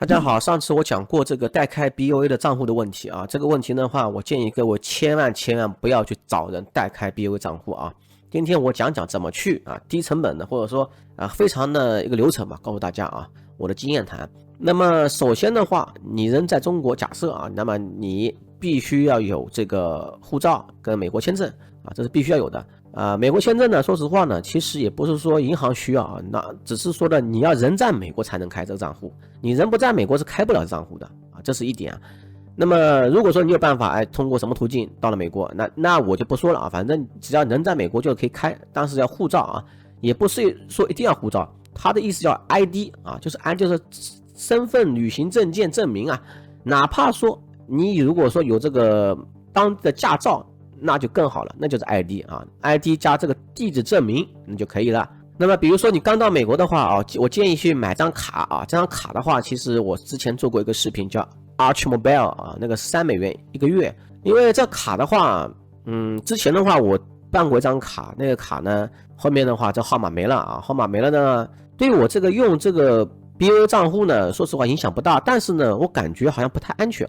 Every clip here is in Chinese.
大家好，上次我讲过这个代开 BOA 的账户的问题啊，这个问题的话，我建议各位千万不要去找人代开 BOA 账户啊。今天我讲讲怎么去低成本的，或者说非常的一个流程吧，告诉大家啊我的经验谈。那么首先的话，你人在中国，假设那么你必须要有这个护照跟美国签证这是必须要有的。美国签证呢，说实话呢，其实也不是说银行需要那只是说的你要人在美国才能开这个账户，你人不在美国是开不了账户的这是一点。那么如果说你有办法通过什么途径到了美国，那我就不说了反正只要人在美国就可以开，但是要护照也不是说一定要护照，他的意思叫 ID 就是身份旅行证件证明哪怕说你如果说有这个当地的驾照，那就更好了，那就是 ID 加这个地址证明那就可以了。那么比如说你刚到美国的话我建议去买张卡这张卡的话，其实我之前做过一个视频叫 Archmobile 那个$3一个月。因为这卡的话之前的话我办过一张卡，那个卡呢后面的话这号码没了号码没了呢，对我这个用这个 BO 账户呢说实话影响不大，但是呢我感觉好像不太安全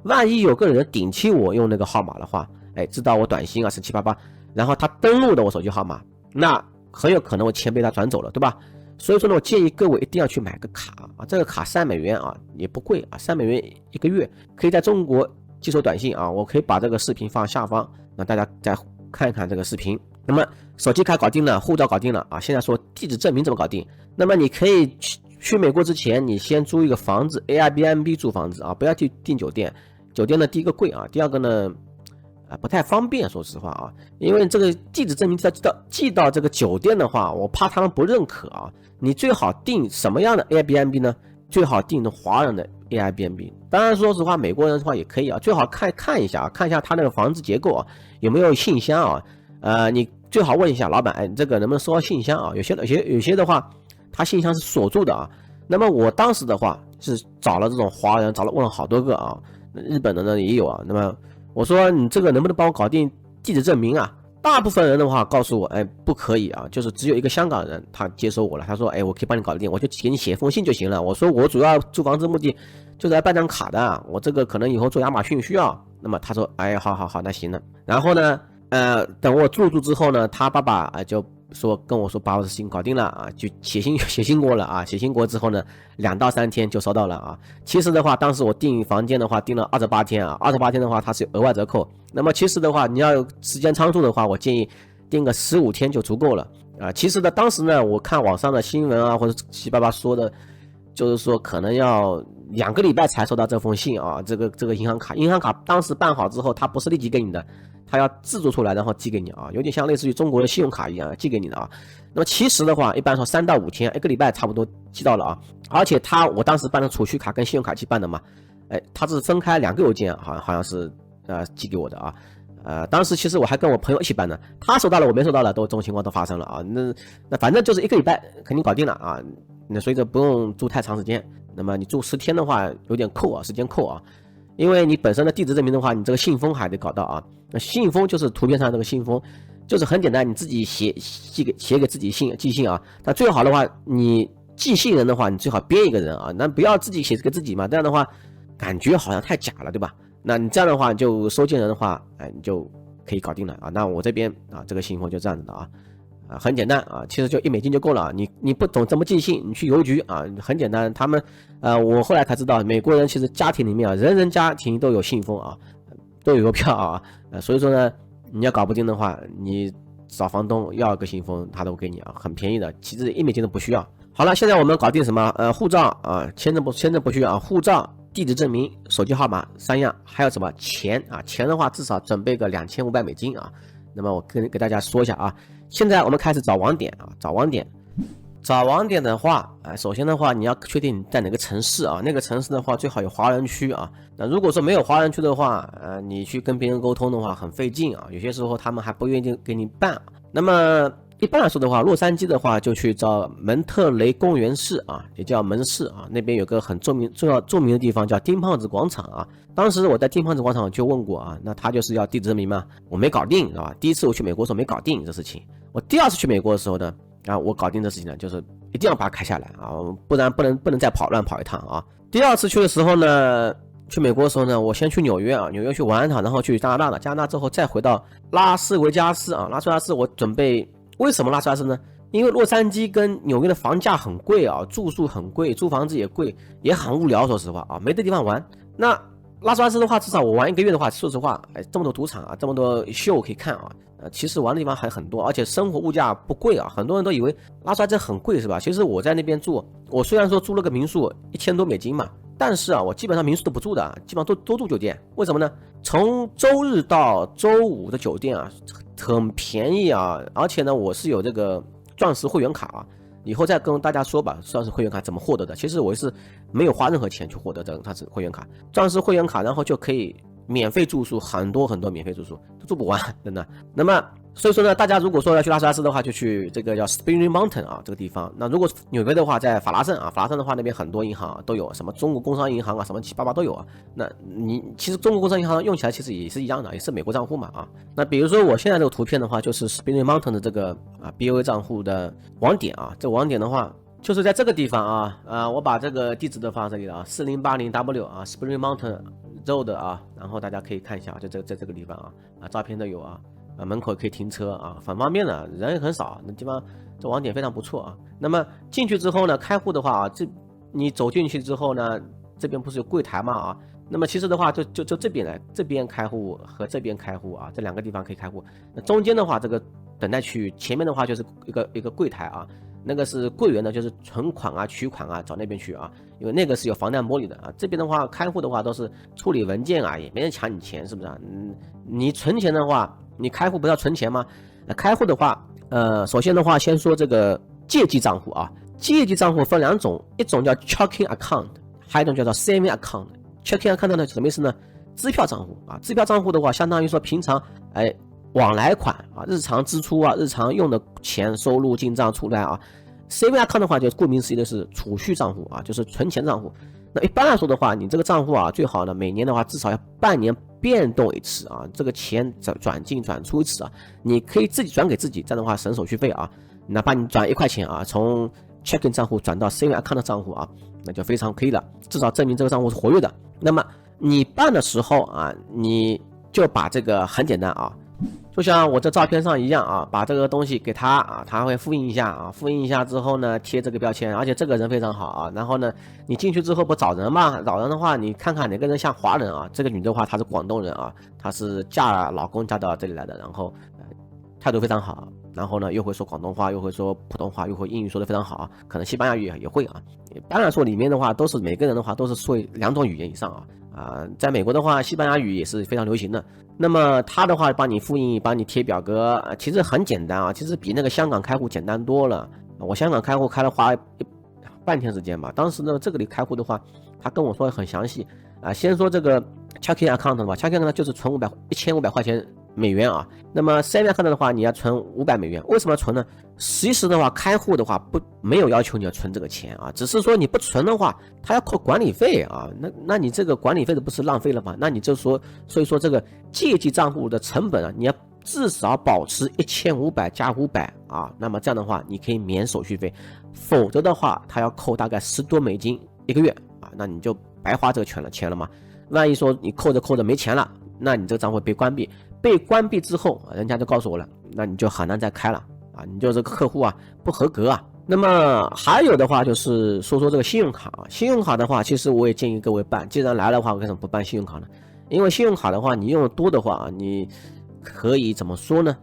万一有个人顶替我用那个号码的话，知道我短信1788，然后他登录的我手机号码，那很有可能我钱被他转走了，对吧？所以说呢，我建议各位一定要去买个卡这个卡$3也不贵$3一个月，可以在中国接收短信我可以把这个视频放下方，让大家再看一看这个视频。那么手机卡搞定了，护照搞定了现在说地址证明怎么搞定？那么你可以去美国之前，你先租一个房子 Airbnb 租房子不要去订酒店，酒店呢第一个贵第二个呢不太方便，说实话因为这个地址证明寄到这个酒店的话，我怕他们不认可你最好订什么样的 Airbnb 呢？最好订的华人的 Airbnb。当然说实话，美国人的话也可以最好看一下他那个房子结构有没有信箱你最好问一下老板，这个能不能收到信箱有些的话，他信箱是锁住的那么我当时的话是找了这种华人，问了好多个日本的呢也有那么我说你这个能不能帮我搞定地址证明大部分人的话告诉我不可以就是只有一个香港人他接收我了，他说我可以帮你搞定，我就给你写封信就行了。我说我主要租房子目的就是来办张卡的，我这个可能以后做亚马逊需要。那么他说好那行了。然后呢等我入住之后呢，他爸爸就跟我说把我的事情搞定了就写信过了写信过之后呢，2到3天就收到了其实的话，当时我订房间的话订了28天28天的话它是有额外折扣。那么其实的话，你要有时间仓促的话，我建议订个15天就足够了其实的当时呢，我看网上的新闻或者七八八说的，就是说可能要2个礼拜才收到这封信这个银行卡当时办好之后，它不是立即给你的，他要制作出来然后寄给你有点像类似于中国的信用卡一样寄给你的那么其实的话，一般说3到5天，1个礼拜差不多寄到了而且我当时办的储蓄卡跟信用卡一起办的嘛，它是分开2个邮件，好像是寄给我的当时其实我还跟我朋友一起办的，他收到了我没收到了，这种情况都发生了那反正就是1个礼拜肯定搞定了那所以说不用住太长时间。那么你住10天的话有点扣时间扣因为你本身的地址证明的话，你这个信封还得搞到那信封就是图片上这个信封，就是很简单，你自己写给自己寄信但最好的话，你寄信人的话，你最好编一个人那不要自己写给自己嘛，这样的话感觉好像太假了，对吧？那你这样的话就收件人的话你就可以搞定了那我这边这个信封就这样子的很简单其实就$1就够了你不懂怎么寄信，你去邮局很简单。他们我后来才知道，美国人其实家庭里面人家庭都有信封都有邮票所以说呢，你要搞不定的话，你找房东要一个信封，他都给你很便宜的，其实$1都不需要。好了，现在我们搞定什么护照签证不需要护照、地址证明、手机号码3样，还有什么钱钱的话至少准备个$2500那么我给大家说一下现在我们开始找网点找网点的话首先的话你要确定你在哪个城市那个城市的话最好有华人区那如果说没有华人区的话你去跟别人沟通的话很费劲有些时候他们还不愿意给你办那么一般来说的话，洛杉矶的话就去找蒙特雷公园市也叫门市那边有个很著名的地方叫丁胖子广场当时我在丁胖子广场就问过那他就是要地址证明嘛，我没搞定，是吧？第一次我去美国的时候没搞定这事情，我第2次去美国的时候呢我搞定这事情呢，就是一定要把它开下来不然不能再乱跑一趟第二次去的时候呢，去美国的时候呢，我先去纽约啊，纽约去玩一趟，然后去加拿大了，加拿大之后再回到拉斯维加斯啊，拉斯维加斯我准备，为什么拉斯维加斯呢？因为洛杉矶跟纽约的房价很贵啊，住宿很贵，租房子也贵，也很无聊，说实话啊，没得地方玩。那拉斯维加斯的话，至少我玩1个月的话，说实话，这么多赌场啊，这么多秀可以看啊，其实玩的地方还很多，而且生活物价不贵啊，很多人都以为拉斯维加斯很贵是吧？其实我在那边住，我虽然说租了个民宿1000多美金嘛，但是啊，我基本上民宿都不住的，基本上都住酒店。为什么呢？从周日到周五的酒店啊，很便宜啊，而且呢，我是有这个钻石会员卡啊，以后再跟大家说吧，钻石会员卡怎么获得的。其实我是没有花任何钱去获得这个钻石会员卡，钻石会员卡，然后就可以免费住宿，很多免费住宿都住不完，真的。那么所以说呢，大家如果说要去拉斯维加斯的话，就去这个叫 Spring Mountain 啊这个地方。那如果纽约的话，在法拉盛啊，法拉盛的话那边很多银行都有，什么中国工商银行啊，什么七八八都有啊。那你其实中国工商银行用起来其实也是一样的，也是美国账户嘛啊。那比如说我现在这个图片的话，就是 Spring Mountain 的这个BOA 账户的网点啊，这网点的话就是在这个地方啊，我把这个地址都放这里了啊，4080W 啊 Spring Mountain Road 啊，然后大家可以看一下，就在这个地方啊，照片都有啊。门口可以停车啊，很方便的，人也很少，那地方这网点非常不错啊。那么进去之后呢，开户的话啊，你走进去之后呢，这边不是有柜台嘛啊？那么其实的话就这边来，这边开户和这边开户啊，这2个地方可以开户。那中间的话，这个等待区域，前面的话就是一个柜台啊，那个是柜员呢，就是存款啊、取款啊，找那边去啊，因为那个是有防弹玻璃的啊。这边的话，开户的话都是处理文件啊，也没人抢你钱，是不是啊？你存钱的话。你开户不要存钱吗？开户的话，首先的话，先说这个借记账户啊。借记账户分2种，一种叫 checking account， 还有一种叫做 saving account。checking account 呢什么意思呢？支票账户啊。支票账户的话，相当于说平常往来款啊，日常支出啊，日常用的钱收入进账出来啊。saving account 的话，就顾名思义的是储蓄账户啊，就是存钱账户。那一般来说的话，你这个账户啊，最好呢每年的话至少要半年变动一次啊，这个钱转进转出一次啊，你可以自己转给自己，这样的话省手续费啊。哪怕你转1块钱啊，从 checking 账户转到 saving account 账户啊，那就非常可以了，至少证明这个账户是活跃的。那么你办的时候啊，你就把这个很简单啊。就像我这照片上一样啊，把这个东西给他啊，他会复印一下啊，复印一下之后呢，贴这个标签，而且这个人非常好啊。然后呢，你进去之后不找人嘛？找人的话，你看看哪个人像华人啊？这个女的话，她是广东人啊，她是嫁老公嫁到这里来的，然后态度非常好，然后呢又会说广东话，又会说普通话，又会英语说的非常好，可能西班牙语也会啊。当然说里面的话都是每个人的话都是说2种语言以上啊。在美国的话，西班牙语也是非常流行的。那么他的话帮你复印，帮你贴表格，其实很简单啊，其实比那个香港开户简单多了。我香港开户开了花半天时间吧，当时呢这个里开户的话，他跟我说很详细啊。先说这个 checking account 吧 ，checking account 就是存1500块钱美元啊。那么 saving account 的话，你要存500美元。为什么要存呢？其实的话，开户的话没有要求你要存这个钱啊，只是说你不存的话，他要扣管理费啊。那你这个管理费的不是浪费了吗？那你就说，所以说这个借记账户的成本啊，你要至少保持1500加500啊。那么这样的话，你可以免手续费，否则的话，他要扣大概10多美金1个月啊，那你就白花这个钱了嘛。万一说你扣着没钱了，那你这个账户被关闭，被关闭之后，人家就告诉我了，那你就很难再开了。啊，你就这个客户啊不合格啊。那么还有的话就是说这个信用卡啊，信用卡的话，其实我也建议各位办。既然来的话，为什么不办信用卡呢？因为信用卡的话，你用的多的话，你可以怎么说呢？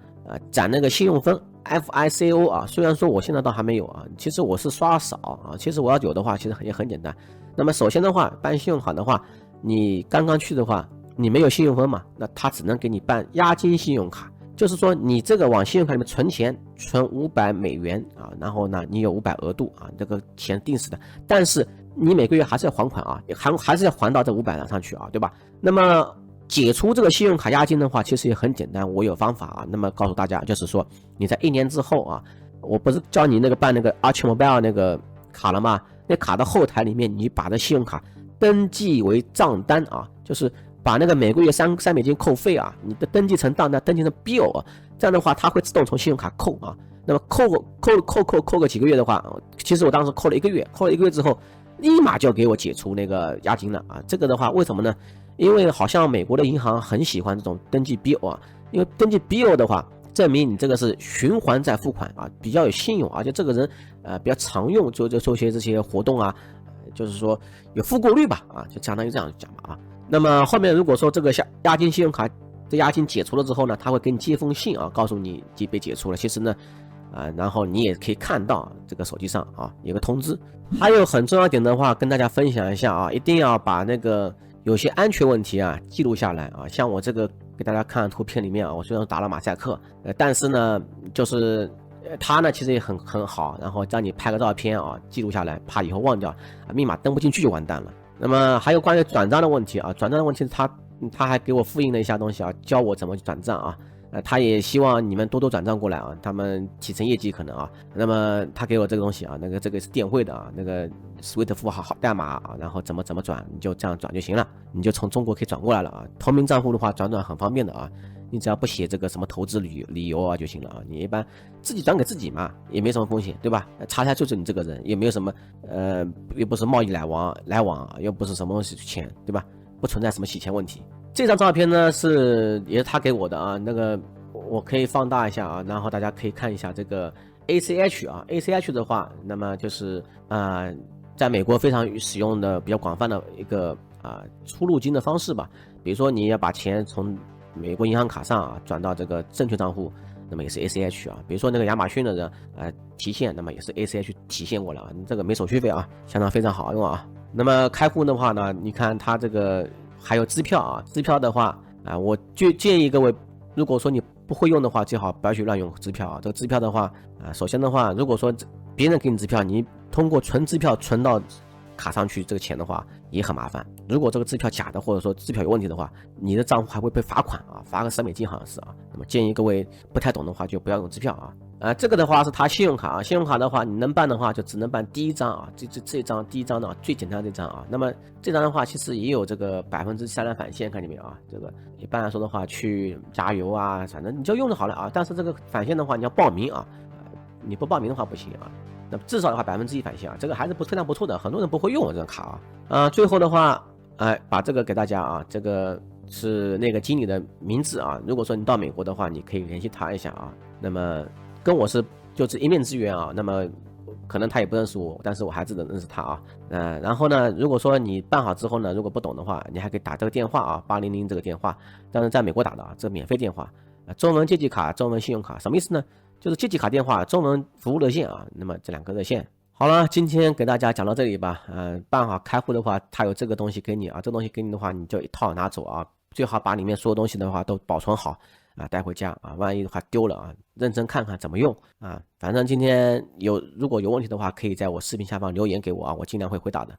攒那个信用分 FICO 啊。虽然说我现在倒还没有啊，其实我是刷少啊。其实我要有的话，其实也很简单。那么首先的话，办信用卡的话，你刚刚去的话，你没有信用分嘛，那他只能给你办押金信用卡。就是说你这个往信用卡里面存钱，存500美元啊，然后呢你有500额度啊，这个钱定死的，但是你每个月还是要还款啊，还是要还到这500上去啊，对吧？那么解除这个信用卡押金的话，其实也很简单，我有方法啊。那么告诉大家，就是说你在1年之后啊，我不是教你那个办那个 Archmobile 那个卡了吗？那卡的后台里面，你把这信用卡登记为账单啊，就是把那个每个月3美金扣费啊，你的登记成账单，登记成 bill 啊，这样的话它会自动从信用卡扣啊。那么扣个几个月的话，其实我当时扣了1个月，扣了1个月之后，立马就给我解除那个押金了啊。这个的话，为什么呢？因为好像美国的银行很喜欢这种登记 BO 啊，因为登记 BO 的话，证明你这个是循环再付款啊，比较有信用，而且这个人比较常用，做些这些活动啊，就是说有复购率吧啊，就相当于这样讲吧啊。那么后面如果说这个押金信用卡这押金解除了之后呢，他会给你寄一封信啊，告诉你被解除了。其实呢，然后你也可以看到这个手机上啊有个通知。还有很重要一点的话，跟大家分享一下啊，一定要把那个有些安全问题啊记录下来啊。像我这个给大家看图片里面啊，我虽然打了马赛克，但是呢，就是它呢其实也很好，然后让你拍个照片啊，记录下来，怕以后忘掉密码登不进去就完蛋了。那么还有关于转账的问题啊，转账的问题他还给我复印了一下东西啊，教我怎么去转账啊。他也希望你们多转账过来啊，他们提成业绩可能啊。那么他给我这个东西啊，这个是电汇的啊，那个 SWIFT 符号代码啊，然后怎么转，你就这样转就行了，你就从中国可以转过来了啊。透明账户的话转很方便的啊，你只要不写这个什么投资理由啊就行了啊。你一般自己转给自己嘛，也没什么风险，对吧？查就是你这个人，也没有什么又不是贸易来往又不是什么东西钱，对吧？不存在什么洗钱问题。这张照片呢也是他给我的啊，那个我可以放大一下啊，然后大家可以看一下这个 ACH 啊 ，ACH 的话，那么就是在美国非常使用的比较广泛的一个出入金的方式吧。比如说你要把钱从美国银行卡上转到这个证券账户，那么也是 ACH 啊。比如说那个亚马逊的人提现，那么也是 ACH 提现过来啊，这个没手续费啊，相当非常好用啊。那么开户的话呢，你看它这个还有支票啊，支票的话我就建议各位，如果说你不会用的话，最好不要去乱用支票啊。这个支票的话首先的话，如果说别人给你支票，你通过存支票存到卡上去这个钱的话也很麻烦。如果这个支票假的，或者说支票有问题的话，你的账户还会被罚款啊，罚个$10好像是啊。那么建议各位不太懂的话就不要用支票啊。这个的话是他信用卡啊，信用卡的话你能办的话就只能办第一张啊，这张第一张的最简单的这张啊。那么这张的话其实也有这个3%返现，看见没有啊？这个一般来说的话去加油啊，反正你就用就好了啊。但是这个返现的话你要报名啊，你不报名的话不行啊。那至少的话1%返现啊，这个还是非常不错的，很多人不会用这张卡啊。最后的话把这个给大家啊，这个是那个经理的名字啊。如果说你到美国的话，你可以联系他一下啊。那么跟我就是一面之缘啊，那么可能他也不认识我，但是我还是认识他啊。然后呢，如果说你办好之后呢，如果不懂的话，你还可以打这个电话啊，800这个电话，当然在美国打的啊，这免费电话中文借记卡，中文信用卡，什么意思呢？就是借记卡电话，中文服务热线啊。那么这2个热线。好了，今天给大家讲到这里吧。办好开户的话，他有这个东西给你啊，这个东西给你的话，你就一套拿走啊，最好把里面所有东西的话都保存好带回家啊，万一的话丢了认真看看怎么用反正今天如果有问题的话，可以在我视频下方留言给我我尽量会回答的。